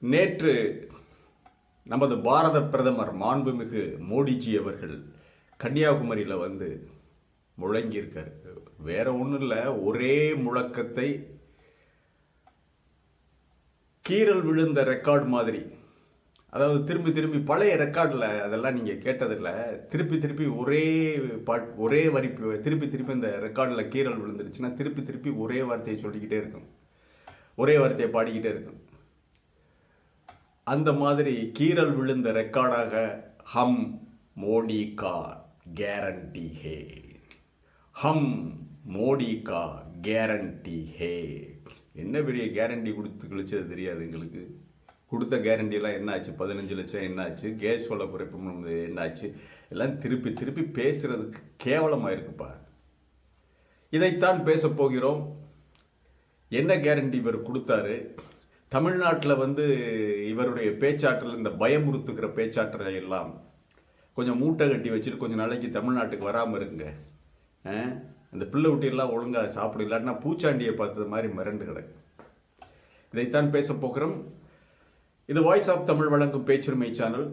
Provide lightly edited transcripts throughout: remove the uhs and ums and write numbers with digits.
நேற்று நமது பாரத பிரதமர் மாண்புமிகு மோடிஜி அவர்கள் கன்னியாகுமரியில் வந்து முழங்கியிருக்காரு. வேற ஒன்றும் இல்லை, ஒரே முழக்கத்தை கீறல் விழுந்த ரெக்கார்டு மாதிரி. அதாவது திரும்பி திரும்பி பழைய ரெக்கார்டில் அதெல்லாம் நீங்கள் கேட்டதில்லை. திருப்பி திருப்பி ஒரே வரி திருப்பி திருப்பி இந்த ரெக்கார்டில் கீறல் விழுந்துருச்சுன்னா திருப்பி திருப்பி ஒரே வார்த்தையை சொல்லிக்கிட்டே இருக்கும், ஒரே வார்த்தையை பாடிக்கிட்டே இருக்கும். அந்த மாதிரி கீறல் விழுந்த ரெக்கார்டாக ஹம் மோடி கா கேரண்டி ஹே, ஹம் மோடி கா கேரண்டி ஹே. என்ன பெரிய கேரண்டி கொடுத்து கழிச்சது தெரியாது எங்களுக்கு. கொடுத்த கேரண்டியெல்லாம் என்னாச்சு? 15 லட்சம் என்னாச்சு? கேஸ் வள குறைப்பு என்னாச்சு? எல்லாம் திருப்பி திருப்பி பேசுறதுக்கு கேவலமாக இருக்குப்பா. இதைத்தான் பேச போகிறோம். என்ன கேரண்டி இவர் கொடுத்தாரு? தமிழ்நாட்டில் வந்து இவருடைய பேச்சாற்றல், இந்த பயமுறுத்துக்கிற பேச்சாற்றலை எல்லாம் கொஞ்சம் மூட்டை கட்டி வச்சுட்டு கொஞ்சம் நாளைக்கு தமிழ்நாட்டுக்கு வராமல் இருக்குங்க. அந்த பிள்ளை ஊட்டியெல்லாம் ஒழுங்காக சாப்பிடு, இல்லாட்டினா பூச்சாண்டியை பார்த்தது மாதிரி மிரண்டு கிடக்கு. இதைத்தான் பேச போகிறோம். இது வாய்ஸ் ஆஃப் தமிழ் வழங்கும் பேச்சுரிமை சேனல்.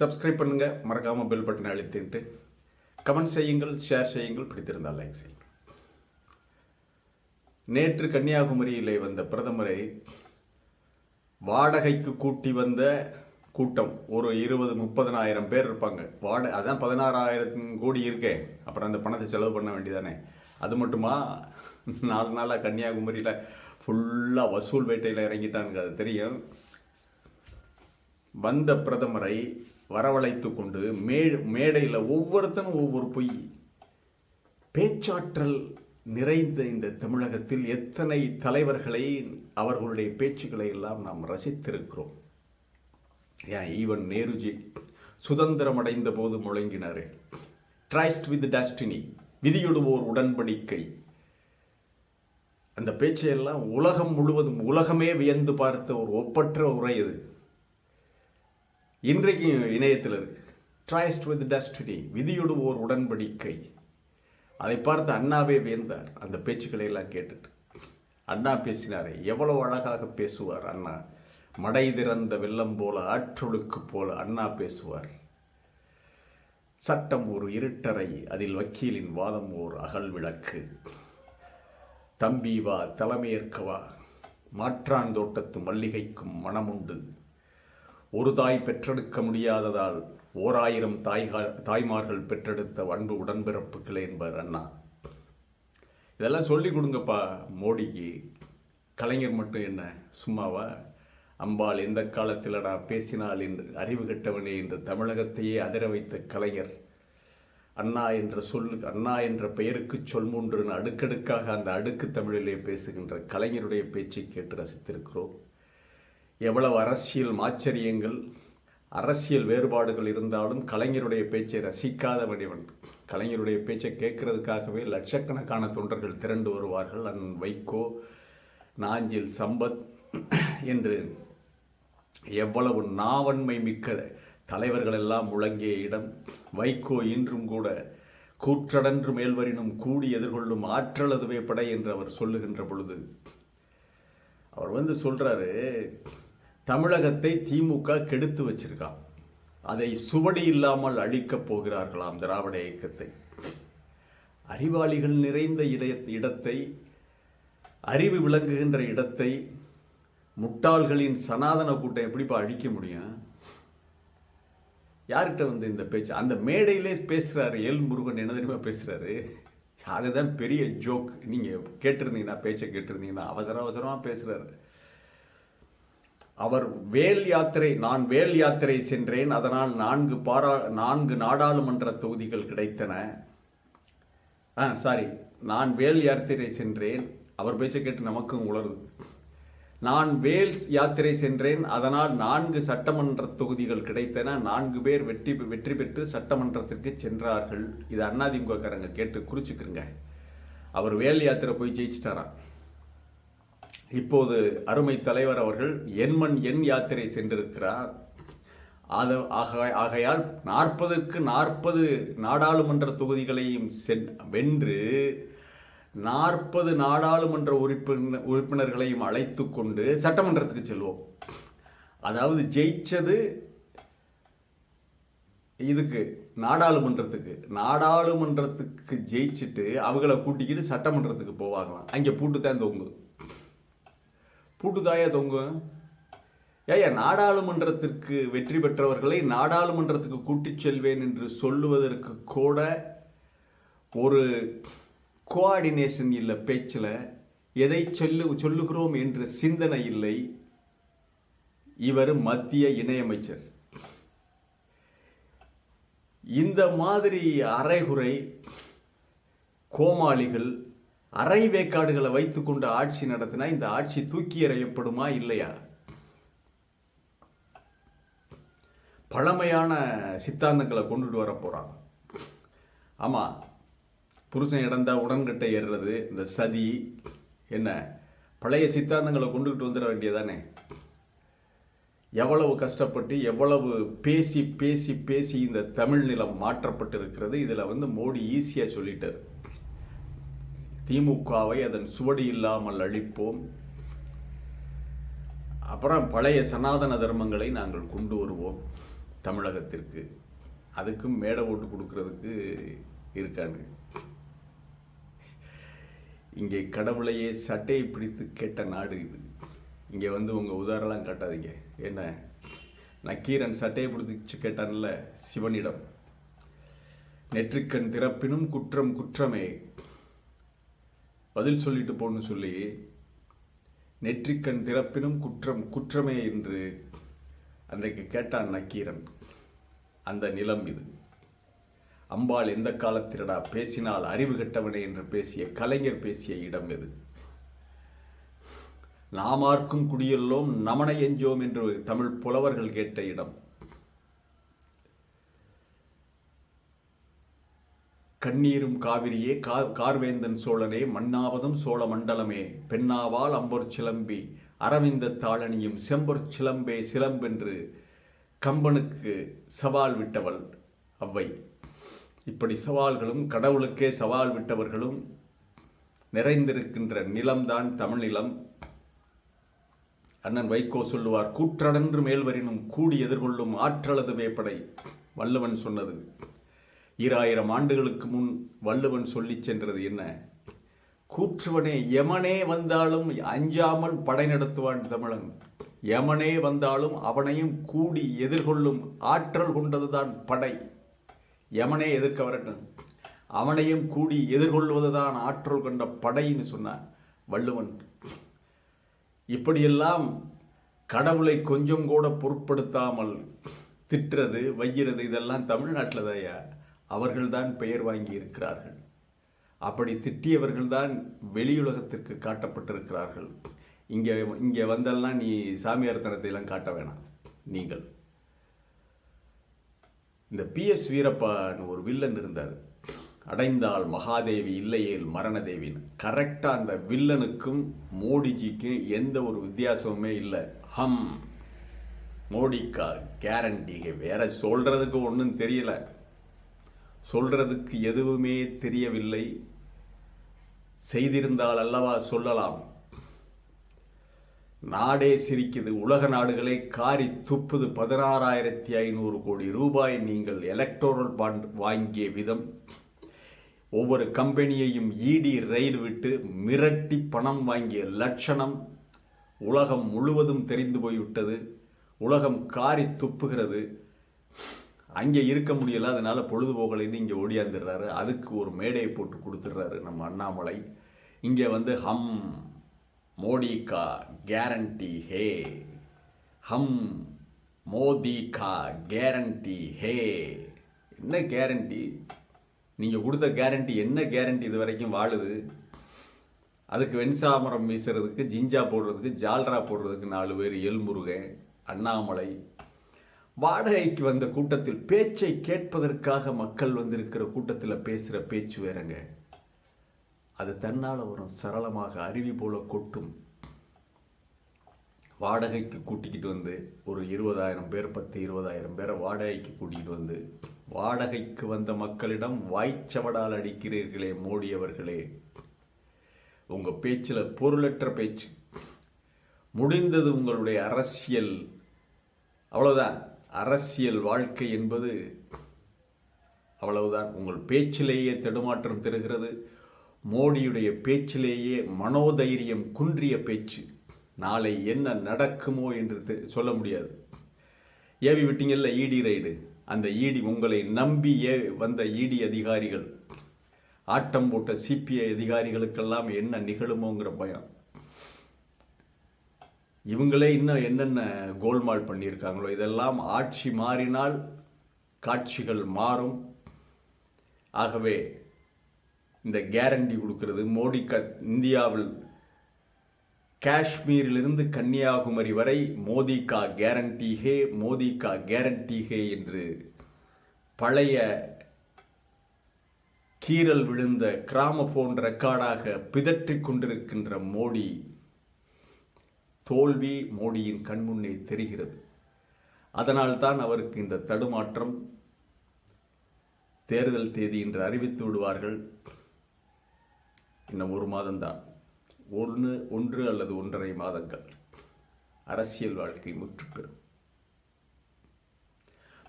சப்ஸ்கிரைப் பண்ணுங்க, மறக்காம பெல் பட்டனை அழுத்திட்டு கமெண்ட் செய்யுங்கள், ஷேர் செய்யுங்கள், பிடித்திருந்தால் லைக் செய்யுங்கள். நேற்று கன்னியாகுமரியிலே வந்த பிரதமரை வாடகைக்கு கூட்டி வந்த கூட்டம் ஒரு 20-30,000 பேர் இருப்பாங்க. அதான் 16,000 கோடி இருக்கே, அப்புறம் அந்த பணத்தை செலவு பண்ண வேண்டியதானே. அது மட்டுமா, 4 நாளாக கன்னியாகுமரியில் ஃபுல்லாக வசூல் வேட்டையில் இறங்கிட்டானுங்க, அது தெரியும். வந்த பிரதமரை வரவழைத்து கொண்டு மேடையில் ஒவ்வொருத்தனும் ஒவ்வொரு பொய். பேச்சாற்றல் நிறைந்த இந்த தமிழகத்தில் எத்தனை தலைவர்களை, அவர்களுடைய பேச்சுக்களை எல்லாம் நாம் ரசித்திருக்கிறோம். ஏன் ஈவன் நேருஜி சுதந்திரம் அடைந்த போது முழங்கினார், ட்ரைஸ்ட் வித் டெஸ்டினி, விதியிடுவோர் உடன்படிக்கை. அந்த பேச்சையெல்லாம் உலகம் முழுவதும், உலகமே வியந்து பார்த்த ஒரு ஒப்பற்ற உரை இது. இன்றைக்கு இணையத்தில் இருக்கு, ட்ரைஸ்ட் வித் டெஸ்டினி, விதியிடுவோர் உடன்படிக்கை. அதை பார்த்து அண்ணாவே வியந்தார் அந்த பேச்சுக்களை எல்லாம் கேட்டுட்டு. அண்ணா பேசினாரே, எவ்வளவு அழகாக பேசுவார் அண்ணா. மடை திறந்த வெள்ளம் போல, ஆற்றொழுக்கு போல அண்ணா பேசுவார். சட்டம் ஒரு இருட்டறை, அதில் வக்கீலின் வாதம் ஓர் அகல் விளக்கு. தம்பி வா தலைமையேற்கவா, மாற்றான் தோட்டத்து மல்லிகைக்கும் மனமுண்டு. ஒரு தாய் பெற்றெடுக்க முடியாததால் 1000 தாய்மார்கள் பெற்றெடுத்த அன்பு உடன்பிறப்புகளே என்பார் அண்ணா. இதெல்லாம் சொல்லி கொடுங்கப்பா மோடிக்கு. கலைஞர் மட்டும் என்ன சும்மாவா? அம்பாள் எந்த காலத்திலடா பேசினாள் என்று அறிவு கெட்டவனே என்று தமிழகத்தையே அதிர வைத்த கலைஞர். அண்ணா என்ற பெயருக்கு சொல் மூன்றுன்னு அடுக்கடுக்காக அந்த அடுக்கு தமிழிலே பேசுகின்ற கலைஞருடைய பேச்சை கேட்டு ரசித்திருக்கிறோம். எவ்வளவு அரசியல் மாச்சரியங்கள், அரசியல் வேறுபாடுகள் இருந்தாலும் கலைஞருடைய பேச்சை ரசிக்காதவன் இவன். கலைஞருடைய பேச்சை கேட்கறதுக்காகவே லட்சக்கணக்கான தொண்டர்கள் திரண்டு வருவார்கள். அண்ணன் வைகோ, நாஞ்சில் சம்பத் என்று எவ்வளவு நாவன்மை மிக்க தலைவர்கள் எல்லாம் முழங்கிய இடம். வைகோ இன்றும் கூட கூற்றடன்று மேல்வரினும் கூடி எதிர்கொள்ளும் ஆற்றல் அதுவே படை என்று அவர் சொல்லுகின்ற பொழுது அவர் வந்து சொல்றாரு, தமிழகத்தை திமுக கெடுத்து வச்சிருக்கான், அதை சுவடி இல்லாமல் அழிக்கப் போகிறார்களாம் திராவிட இயக்கத்தை. அறிவாளிகள் நிறைந்த இடத்தை, அறிவு விளங்குகின்ற இடத்தை முட்டாள்களின் சனாதன கூட்டம் எப்படிப்பா அழிக்க முடியும்? யார்கிட்ட வந்து இந்த பேச்சு? அந்த மேடையிலே பேசுறாரு எல் முருகன். என்ன தெரியுமா பேசுறாரு? அதுதான் பெரிய ஜோக். நீங்க கேட்டிருந்தீங்கன்னா, பேச்சை கேட்டிருந்தீங்கன்னா, அவசரமா பேசுறாரு. அவர் நான் வேல் யாத்திரை சென்றேன், அதனால் 4 நாடாளுமன்ற தொகுதிகள் கிடைத்தன. நான் வேல் யாத்திரை சென்றேன். அவர் பேச்சை கேட்டு நமக்கும் உளருது. நான் வேல் யாத்திரை சென்றேன், அதனால் 4 சட்டமன்ற தொகுதிகள் கிடைத்தன. 4 பேர் வெற்றி பெற்று சட்டமன்றத்திற்கு சென்றார்கள். இது அதிமுககாரங்க கேட்டு குறிச்சுக்கிறங்க. அவர் வேல் யாத்திரை போய் ஜெயிச்சிட்டாராம். இப்போது அருமை தலைவர் அவர்கள் என் யாத்திரை சென்றிருக்கிறார். ஆகையால் 40க்கு 40 நாடாளுமன்ற தொகுதிகளையும் வென்று 40 நாடாளுமன்ற உறுப்பினர்களையும் அழைத்து கொண்டு சட்டமன்றத்துக்கு செல்வோம். அதாவது ஜெயிச்சது இதுக்கு நாடாளுமன்றத்துக்கு ஜெயிச்சுட்டு அவங்கள கூட்டிக்கிட்டு சட்டமன்றத்துக்கு போவாங்களாம். அங்கே பூட்டுத்தான் தொங்கும். பூட்டுதாயா தொங்கும்? ஏயா, நாடாளுமன்றத்திற்கு வெற்றி பெற்றவர்களை நாடாளுமன்றத்துக்கு கூட்டிச் செல்வேன் என்று சொல்லுவதற்கு கூட ஒரு கோஆர்டினேஷன் இல்லை. பேச்சில் எதை சொல்லுகிறோம் என்ற சிந்தனை இல்லை. இவர் மத்திய இணையமைச்சர். இந்த மாதிரி அரைகுறை கோமாளிகள், அரை வேக்காடுகளை வைத்துக்கொண்டு ஆட்சி நடத்தினா இந்த ஆட்சி தூக்கி எறியப்படுமா இல்லையா? பழமையான சித்தாந்தங்களை கொண்டுட்டு வர போறாங்க. ஆமா, புருஷன் இறந்தா உடன்கட்டை ஏறுறது, இந்த சதி என்ன, பழைய சித்தாந்தங்களை கொண்டுகிட்டு வந்துட வேண்டியதானே. எவ்வளவு கஷ்டப்பட்டு எவ்வளவு பேசி பேசி பேசி இந்த தமிழ் நிலம் மாற்றப்பட்டிருக்கிறது. இதில் மோடி ஈஸியாக சொல்லிட்டார், திமுகவை அதன் சுவடி இல்லாமல் அழிப்போம், அப்புறம் பழைய சனாதன தர்மங்களை நாங்கள் கொண்டு வருவோம் தமிழகத்திற்கு, அதுக்கும் மேடை ஓட்டு கொடுக்கறதுக்கு இருக்காங்க. இங்கே கடவுளையே சட்டையை பிடித்து கேட்ட நாடு இது. இங்கே உங்கள் உதாரணம் காட்டாதீங்க. என்ன, நக்கீரன் சட்டையை பிடிச்சி கேட்டான்ல சிவனிடம், நெற்றிக்கண் திறப்பினும் குற்றம் குற்றமே, பதில் சொல்லிட்டு போன்னு சொல்லி நெற்றிக்கண் திறப்பினும் குற்றம் குற்றமே என்று அன்றைக்கு கேட்டான் நக்கீரன். அந்த நிலம் இது. அம்பாள் எந்த காலத்திலடா பேசினால் அறிவு கெட்டவனே என்று பேசிய கலைஞர் பேசிய இடம் எது? நாமார்க்கும் குடியெல்லோம் நமனை எஞ்சோம் என்று தமிழ் புலவர்கள் கேட்ட இடம். கண்ணீரும் காவிரியே கார்வேந்தன் சோழனே, மன்னாவதும் சோழ மண்டலமே, பெண்ணாவால் அம்பொற் சிலம்பி அரவிந்த தாளணியும் செம்பொற் சிலம்பே சிலம்பென்று கம்பனுக்கு சவால் விட்டவள் அவ்வை. இப்படி சவால்களும் கடவுளுக்கே சவால் விட்டவர்களும் நிறைந்திருக்கின்ற நிலம்தான் தமிழ் நிலம். அண்ணன் வைகோ சொல்லுவார், கூற்றடன்று மேல்வரினும் கூடி எதிர்கொள்ளும் ஆற்றலது வேப்படை. வள்ளுவன் சொன்னது 2000 ஆண்டுகளுக்கு முன் வள்ளுவன் சொல்லி சென்றது என்ன? கூற்றுவனே யமனே வந்தாலும் அஞ்சாமல் படை நடத்துவான் தமிழன். யமனே வந்தாலும் அவனையும் கூடி எதிர்கொள்ளும் ஆற்றல் கொண்டதுதான் படை. யமனே எதிர்க்க வரட்டும், அவனையும் கூடி எதிர்கொள்வதுதான் ஆற்றல் கொண்ட படைன்னு சொன்னான் வள்ளுவன். இப்படியெல்லாம் கடவுளை கொஞ்சம் கூட பொருட்படுத்தாமல் திட்டுறது வைகிறது, இதெல்லாம் தமிழ்நாட்டில் தாயா. அவர்கள்தான் பெயர் வாங்கி இருக்கிறார்கள். அப்படி திட்டியவர்கள்தான் வெளியுலகத்திற்கு காட்டப்பட்டிருக்கிறார்கள். இங்கே வந்தெல்லாம் நீ சாமியார்த்தனத்தை எல்லாம் காட்ட வேணாம். நீங்கள் இந்த PS வீரப்பான்னு ஒரு வில்லன் இருந்தார், அடைந்தால் மகாதேவி இல்லையேல் மரணதேவின்னு. கரெக்டாக அந்த வில்லனுக்கும் மோடிஜிக்கும் எந்த ஒரு வித்தியாசமுமே இல்லை. ஹம் மோடிக்கா கேரண்டி. வேற சொல்றதுக்கு ஒன்றும் தெரியல, சொல்றதுக்கு எதுவுமே தெரியவில்லை. செய்திருந்தால் அல்லவா சொல்லலாம். நாடே சிரிக்குது, உலக நாடுகளே காரி துப்புது. 16,500 கோடி ரூபாய் நீங்கள் எலக்டோரல் பாண்ட் வாங்கிய விதம், ஒவ்வொரு கம்பெனியையும் ED ரெய்டு விட்டு மிரட்டி பணம் வாங்கிய லட்சணம் உலகம் முழுவதும் தெரிந்து போய்விட்டது. உலகம் காரி துப்புகிறது. அங்கே இருக்க முடியல, அதனால பொழுதுபோகலைன்னு இங்கே ஓடியாந்துடுறாரு. அதுக்கு ஒரு மேடையை போட்டு கொடுத்துட்றாரு நம்ம அண்ணாமலை. இங்கே ஹம் மோடி கா கேரண்டி ஹே, ஹம் மோடி கா கேரண்டி ஹே. என்ன கேரண்டி? நீங்கள் கொடுத்த கேரண்டி என்ன கேரண்டி இது வரைக்கும் வாழுது? அதுக்கு வெண்சாமரம் வீசுறதுக்கு, ஜிஞ்சா போடுறதுக்கு, ஜால்ரா போடுறதுக்கு 4 பேர், எல்முருகன், அண்ணாமலை. வாடகைக்கு வந்த கூட்டத்தில் பேச்சை கேட்பதற்காக மக்கள் வந்திருக்கிற கூட்டத்தில் பேசுகிற பேச்சு வேறங்க. அது தன்னால் வரும், சரளமாக அருவி போல கொட்டும். வாடகைக்கு கூட்டிக்கிட்டு வந்து ஒரு 20,000 பேர், 10-20,000 பேரை வாடகைக்கு கூட்டிகிட்டு வந்து வாடகைக்கு வந்த மக்களிடம் வாய்ச்சவடால் அடிக்கிறீர்களே மோடி அவர்களே. உங்கள் பேச்சில் பொருளற்ற பேச்சு. முடிந்தது உங்களுடைய அரசியல், அவ்வளவுதான். அரசியல் வாழ்க்கை என்பது அவ்வளவுதான். உங்கள் பேச்சிலேயே தடுமாற்றம் தருகிறது. மோடியுடைய பேச்சிலேயே மனோதைரியம் குன்றிய பேச்சு. நாளை என்ன நடக்குமோ என்று சொல்ல முடியாது. ஏவி விட்டீங்கல்ல இடி ரைடு, அந்த இடி உங்களை நம்பி வந்த இடி அதிகாரிகள், ஆட்டம் போட்ட சிபிஐ அதிகாரிகளுக்கெல்லாம் என்ன நிகழுமோங்கிற பயம். இவங்களே இன்னும் என்னென்ன கோல்மால் பண்ணியிருக்காங்களோ, இதெல்லாம் ஆட்சி மாறினால் காட்சிகள் மாறும். ஆகவே இந்த கேரண்டி கொடுக்கிறது மோடி இந்தியாவில் காஷ்மீரிலிருந்து கன்னியாகுமரி வரை மோடி கா கேரண்டி ஹே, மோடி கா கேரண்டி ஹே என்று பழைய கீறல் விழுந்த கிராமபோன் ரெக்கார்டாக பிதற்றிக் கொண்டிருக்கின்ற மோடி தோல்வி மோடியின் கண்முன்னே தெரிகிறது. அதனால்தான் அவருக்கு இந்த தடுமாற்றம். தேர்தல் தேதி என்று அறிவித்து விடுவார்கள். இன்னும் 1 மாதம்தான், 1 அல்லது 1.5 மாதங்கள், அரசியல் வாழ்க்கை முற்றுப்பெறும்.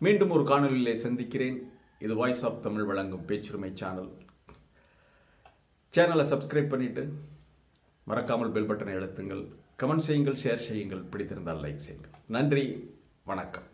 மீண்டும் ஒரு காணொலியிலே சந்திக்கிறேன். இது வாய்ஸ் ஆஃப் தமிழ் வழங்கும் பேச்சுரிமை சேனலை சப்ஸ்கிரைப் பண்ணிட்டு மறக்காமல் பெல் பட்டனை அழுத்துங்கள். கமெண்ட் செய்யுங்கள், ஷேர் செய்யுங்கள், பிடித்திருந்தால் லைக் செய்யுங்கள். நன்றி, வணக்கம்.